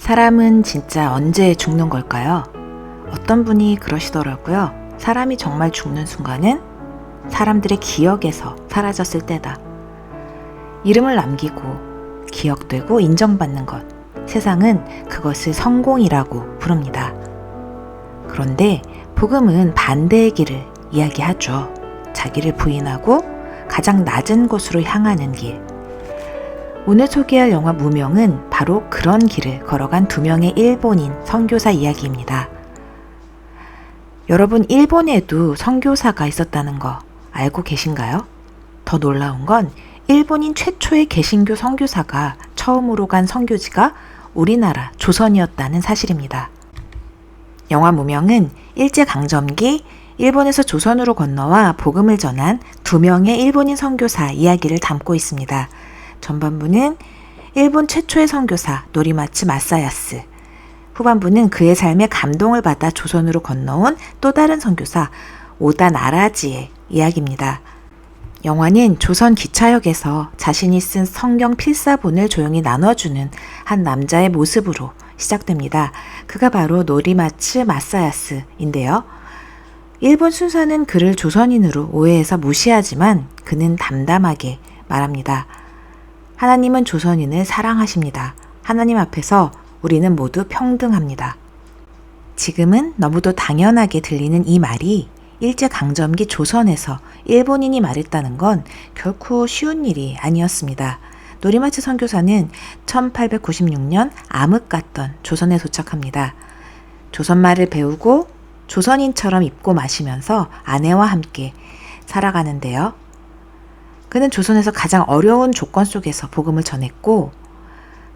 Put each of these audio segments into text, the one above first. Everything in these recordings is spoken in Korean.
사람은 진짜 언제 죽는 걸까요? 어떤 분이 그러시더라고요. 사람이 정말 죽는 순간은 사람들의 기억에서 사라졌을 때다. 이름을 남기고 기억되고 인정받는 것. 세상은 그것을 성공이라고 부릅니다. 그런데 복음은 반대의 길을 이야기하죠. 자기를 부인하고 가장 낮은 곳으로 향하는 길. 오늘 소개할 영화 무명은 바로 그런 길을 걸어간 두 명의 일본인 선교사 이야기입니다. 여러분, 일본에도 선교사가 있었다는 거 알고 계신가요? 더 놀라운 건 일본인 최초의 개신교 선교사가 처음으로 간 선교지가 우리나라 조선이었다는 사실입니다. 영화 무명은 일제강점기 일본에서 조선으로 건너와 복음을 전한 두 명의 일본인 선교사 이야기를 담고 있습니다. 전반부는 일본 최초의 선교사 노리마츠 마사야스, 후반부는 그의 삶에 감동을 받아 조선으로 건너온 또 다른 선교사 오다 나라지의 이야기입니다. 영화는 조선 기차역에서 자신이 쓴 성경 필사본을 조용히 나눠주는 한 남자의 모습으로 시작됩니다. 그가 바로 노리마츠 마사야스인데요. 일본 순사는 그를 조선인으로 오해해서 무시하지만 그는 담담하게 말합니다. 하나님은 조선인을 사랑하십니다. 하나님 앞에서 우리는 모두 평등합니다. 지금은 너무도 당연하게 들리는 이 말이 일제강점기 조선에서 일본인이 말했다는 건 결코 쉬운 일이 아니었습니다. 노리마츠 선교사는 1896년 암흑 갔던 조선에 도착합니다. 조선말을 배우고 조선인처럼 입고 마시면서 아내와 함께 살아가는데요. 그는 조선에서 가장 어려운 조건 속에서 복음을 전했고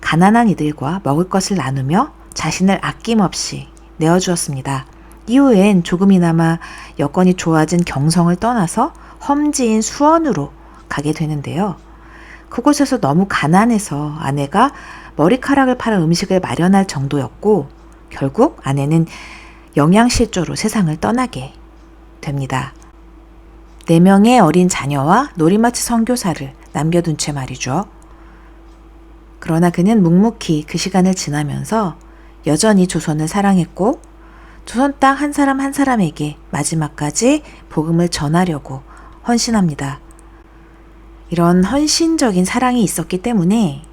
가난한 이들과 먹을 것을 나누며 자신을 아낌없이 내어주었습니다. 이후엔 조금이나마 여건이 좋아진 경성을 떠나서 험지인 수원으로 가게 되는데요. 그곳에서 너무 가난해서 아내가 머리카락을 팔아 음식을 마련할 정도였고 결국 아내는 영양실조로 세상을 떠나게 됩니다. 4명의 어린 자녀와 노리마츠 선교사를 남겨둔 채 말이죠. 그러나 그는 묵묵히 그 시간을 지나면서 여전히 조선을 사랑했고 조선 땅 한 사람 한 사람에게 마지막까지 복음을 전하려고 헌신합니다. 이런 헌신적인 사랑이 있었기 때문에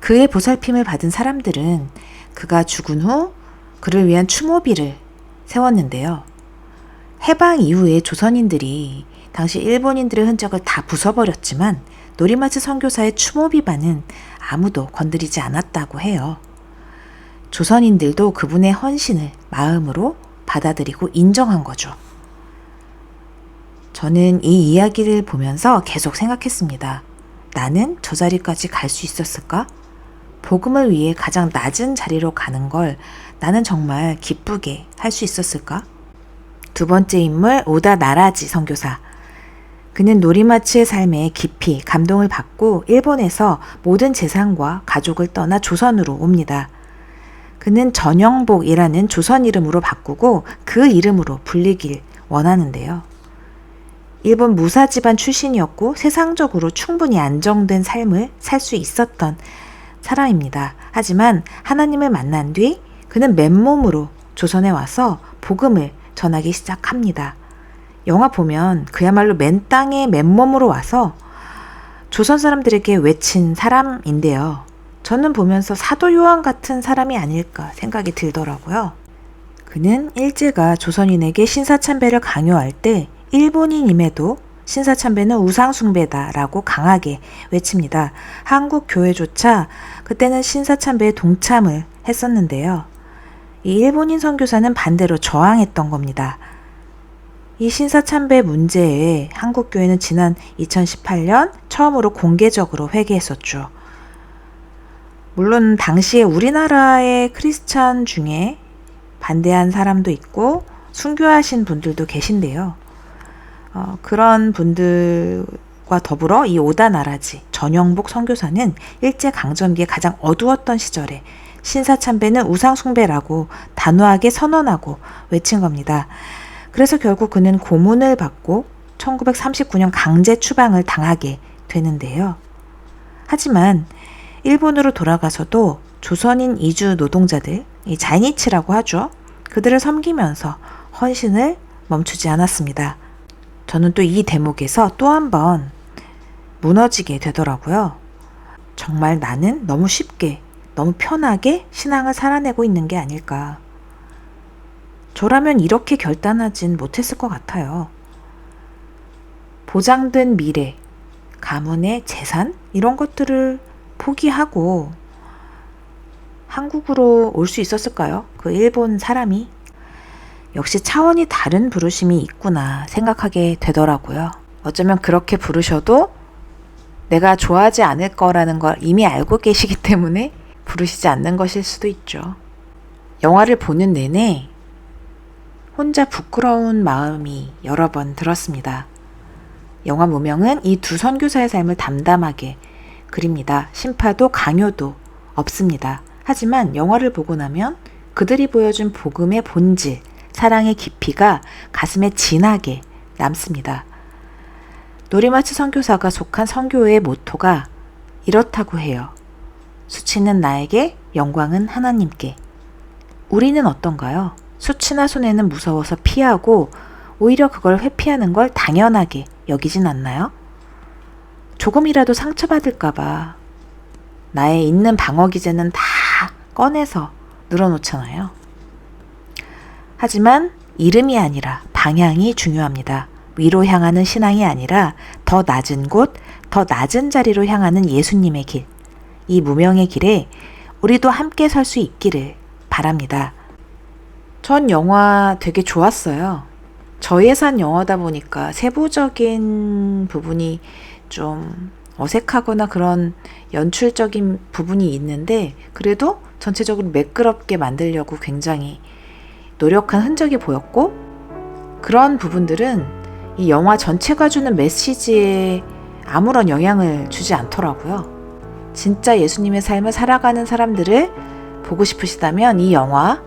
그의 보살핌을 받은 사람들은 그가 죽은 후 그를 위한 추모비를 세웠는데요. 해방 이후에 조선인들이 당시 일본인들의 흔적을 다 부숴버렸지만 노리마츠 선교사의 추모비반은 아무도 건드리지 않았다고 해요. 조선인들도 그분의 헌신을 마음으로 받아들이고 인정한 거죠. 저는 이 이야기를 보면서 계속 생각했습니다. 나는 저 자리까지 갈 수 있었을까? 복음을 위해 가장 낮은 자리로 가는 걸 나는 정말 기쁘게 할 수 있었을까? 두 번째 인물 오다 나라지 선교사. 그는 노리마츠의 삶에 깊이 감동을 받고 일본에서 모든 재산과 가족을 떠나 조선으로 옵니다. 그는 전영복이라는 조선 이름으로 바꾸고 그 이름으로 불리길 원하는데요. 일본 무사 집안 출신이었고 세상적으로 충분히 안정된 삶을 살 수 있었던 사람입니다. 하지만 하나님을 만난 뒤 그는 맨몸으로 조선에 와서 복음을 전하기 시작합니다. 영화 보면 그야말로 맨 땅에 맨몸으로 와서 조선 사람들에게 외친 사람인데요. 저는 보면서 사도 요한 같은 사람이 아닐까 생각이 들더라고요. 그는 일제가 조선인에게 신사참배를 강요할 때 일본인임에도 신사참배는 우상숭배다라고 강하게 외칩니다. 한국 교회조차 그때는 신사참배에 동참을 했었는데요. 이 일본인 선교사는 반대로 저항했던 겁니다. 이 신사참배 문제에 한국교회는 지난 2018년 처음으로 공개적으로 회개했었죠. 물론 당시에 우리나라의 크리스찬 중에 반대한 사람도 있고 순교하신 분들도 계신데요. 그런 분들과 더불어 이 오다 나라지 전영복 선교사는 일제강점기에 가장 어두웠던 시절에 신사참배는 우상숭배라고 단호하게 선언하고 외친 겁니다. 그래서 결국 그는 고문을 받고 1939년 강제 추방을 당하게 되는데요. 하지만 일본으로 돌아가서도 조선인 이주 노동자들, 이 자이니치라고 하죠. 그들을 섬기면서 헌신을 멈추지 않았습니다. 저는 또 이 대목에서 또 한 번 무너지게 되더라고요. 정말 나는 너무 쉽게, 너무 편하게 신앙을 살아내고 있는 게 아닐까. 저라면 이렇게 결단하진 못했을 것 같아요. 보장된 미래, 가문의 재산, 이런 것들을 포기하고 한국으로 올 수 있었을까요? 그 일본 사람이. 역시 차원이 다른 부르심이 있구나 생각하게 되더라고요. 어쩌면 그렇게 부르셔도 내가 좋아하지 않을 거라는 걸 이미 알고 계시기 때문에 부르시지 않는 것일 수도 있죠. 영화를 보는 내내 혼자 부끄러운 마음이 여러 번 들었습니다. 영화 무명은 이 두 선교사의 삶을 담담하게 그립니다. 심파도 강요도 없습니다. 하지만 영화를 보고 나면 그들이 보여준 복음의 본질, 사랑의 깊이가 가슴에 진하게 남습니다. 노리마츠 선교사가 속한 선교회의 모토가 이렇다고 해요. 수치는 나에게, 영광은 하나님께. 우리는 어떤가요? 수치나 손해는 무서워서 피하고 오히려 그걸 회피하는 걸 당연하게 여기진 않나요? 조금이라도 상처받을까봐 나의 있는 방어 기제는 다 꺼내서 늘어놓잖아요. 하지만 이름이 아니라 방향이 중요합니다. 위로 향하는 신앙이 아니라 더 낮은 곳, 더 낮은 자리로 향하는 예수님의 길. 이 무명의 길에 우리도 함께 설 수 있기를 바랍니다. 전 영화 되게 좋았어요. 저예산 영화다 보니까 세부적인 부분이 좀 어색하거나 그런 연출적인 부분이 있는데 그래도 전체적으로 매끄럽게 만들려고 굉장히 노력한 흔적이 보였고 그런 부분들은 이 영화 전체가 주는 메시지에 아무런 영향을 주지 않더라고요. 진짜 예수님의 삶을 살아가는 사람들을 보고 싶으시다면 이 영화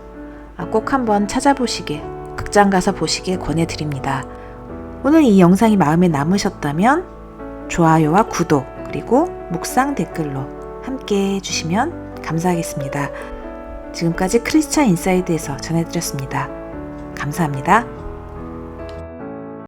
꼭 한번 찾아보시길, 극장 가서 보시길 권해드립니다. 오늘 이 영상이 마음에 남으셨다면 좋아요와 구독 그리고 묵상 댓글로 함께 해주시면 감사하겠습니다. 지금까지 크리스찬 인사이드에서 전해드렸습니다. 감사합니다.